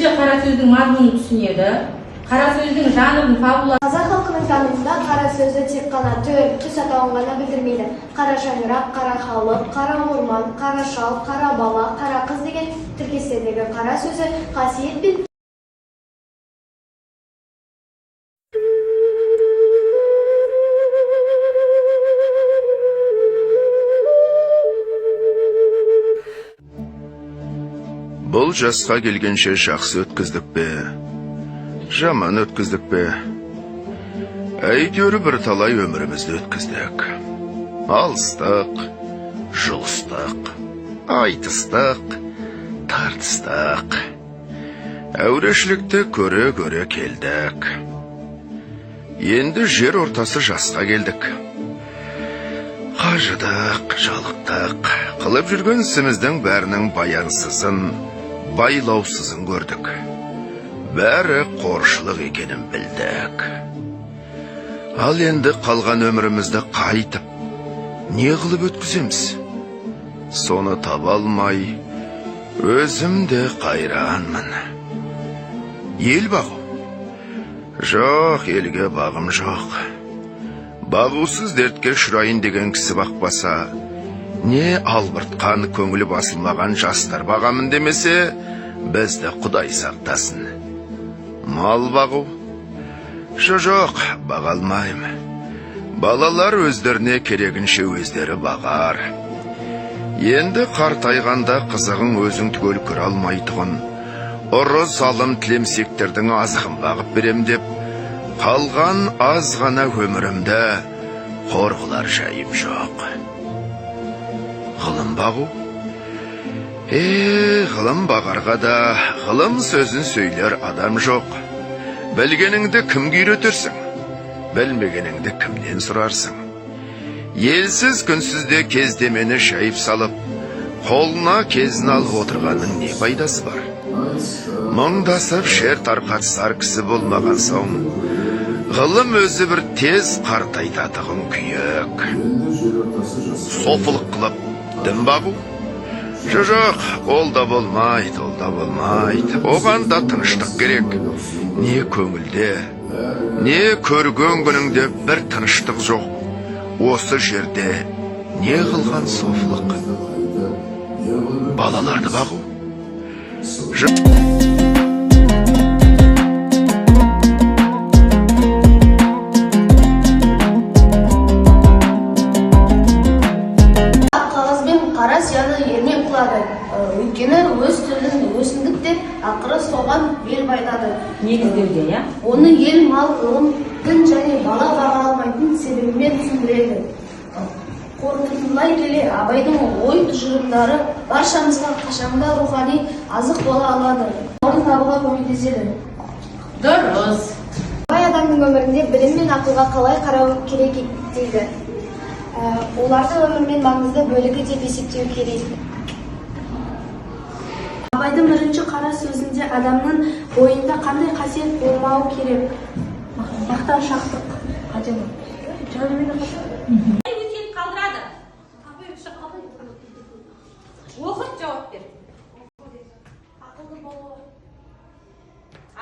Өзінше қара сөздің мазмұнын түсінеді. Қара сөздің жанрын фабула. Қазақ халқының танымында қара сөзі тек қана түс атауын ғана білдірмейді. Қара шаңырақ, қара халық, қара орман, қара шал, қара бала, қара қыз деген тіркестердегі қара сөзі қасиет пен Бұл жасқа келгенше жақсы өткіздік пе, жаман өткіздік пе? Әйтеуір бір талай өмірімізді өткіздік. Алыстық, жұлыстық, айтыстық, тартыстық. Әурешілікті көре-көре келдік. Енді жер ортасы жасқа келдік. Қажыдық, жалықтық, қылып жүрген ісіміздің бәрінің баянсызын, байлаусызын көрдік. Бәрі қоршылық екенін білдік. Ал енді қалған өмірімізді қайтып, не қылып өткіземіз? Соны таба алмай, өзім де қайранмын. Ел бағу? Жоқ, елге бағым жоқ. Бағусыз дертке ұшырайын деген кісі бақпаса, не албыртқан көңілі басылмаған жастар бағамын демесе, бізді Құдай сақтасын. Мал бағу? Жоқ, баға алмаймын. Балалар өздеріне керегінше өздері бағар. Енді қартайғанда қызығың өзің түгел көре алмайтұғын, ұры залым тілемсектердің азығын бағып берем деп, қалған аз ғана өмірімді қорғылар жайым жоқ. Ғылым бағу? Ғылым бағарға да ғылым сөзін сөйлер адам жоқ. Білгеніңді кімге үйретерсің? Білмегеніңді кімнен сұрарсың? Елсіз күнсізде кездемені шайып салып, қолына кезін алып отырғанның не пайдасы бар? Мұңдасып шер тарқатсар кісі болмаған соң, ғылым өзі бір тез қартайтатығын күйек. Софылық қылып дін бағу? Жоқ, ол да болмайды, ол да болмайды. Оған да тыныштық керек. Не көңілде, не көрген күніңде бір тыныштық жоқ. Осы жерде не қылған софылық? Балаларды бағу? қара сияны ермен қылады. Өйткені өз тілін өсіндік деп, ақыры соған бел байлады. Негіздеуде, я? Оны ел, мал, ғылым, дін және бала баға алмайтын себебімен түсіндіреді. Қорытындылай келе, Абайдың ой тұжырымдары баршамызға қашанда рухани азық бола алады. Оны табуға көмектеседі. Дұрыс. Абай адамның өмірінде білім мен ақылға қалай қарау керек дейді. Оларды өмірмен маңызды бөлігі деп есептеу керек. Абайдың бірінші қара сөзінде адамның бойында қандай қасиет болмауы керек? Мақтаншақтық. Қадемі. Өсиет қалдырады. Оқып жауап бер.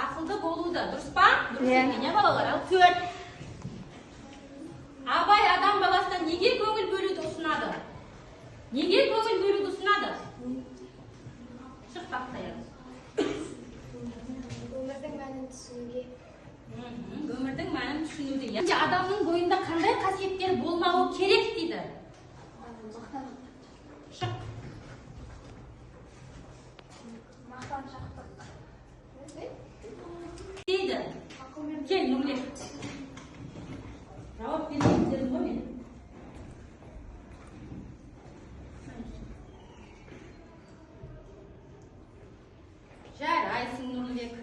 Ақылды болуды, дұрыс па? Не балалар? Ал төрт. Абай адам баласына неге көңіл бөлуді ұсынады? Неге көңіл бөлуді ұсынады? Шық бақтайық. Өмірдің мәнін түсінуге. Өмірдің мәнін түсінуде. Адамның бойында қандай қасиеттер болмауы керек дейді? Шық. Мақтаншақтық. Дейді. Кел, Нұрлет. Жауап берейін дедім ғой мен. Жарайсың, Нұрлет.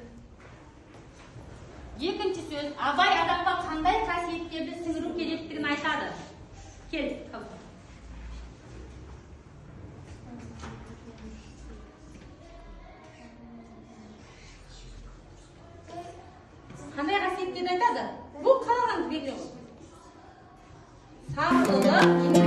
Екінші сөз, Абай адамға қандай қасиеттерді сіңіру керектігін айтады. Кел, қалды. Қандай қасиеттерді айтады? Бұл қалағанды белгілі ғой. Сабырлылық,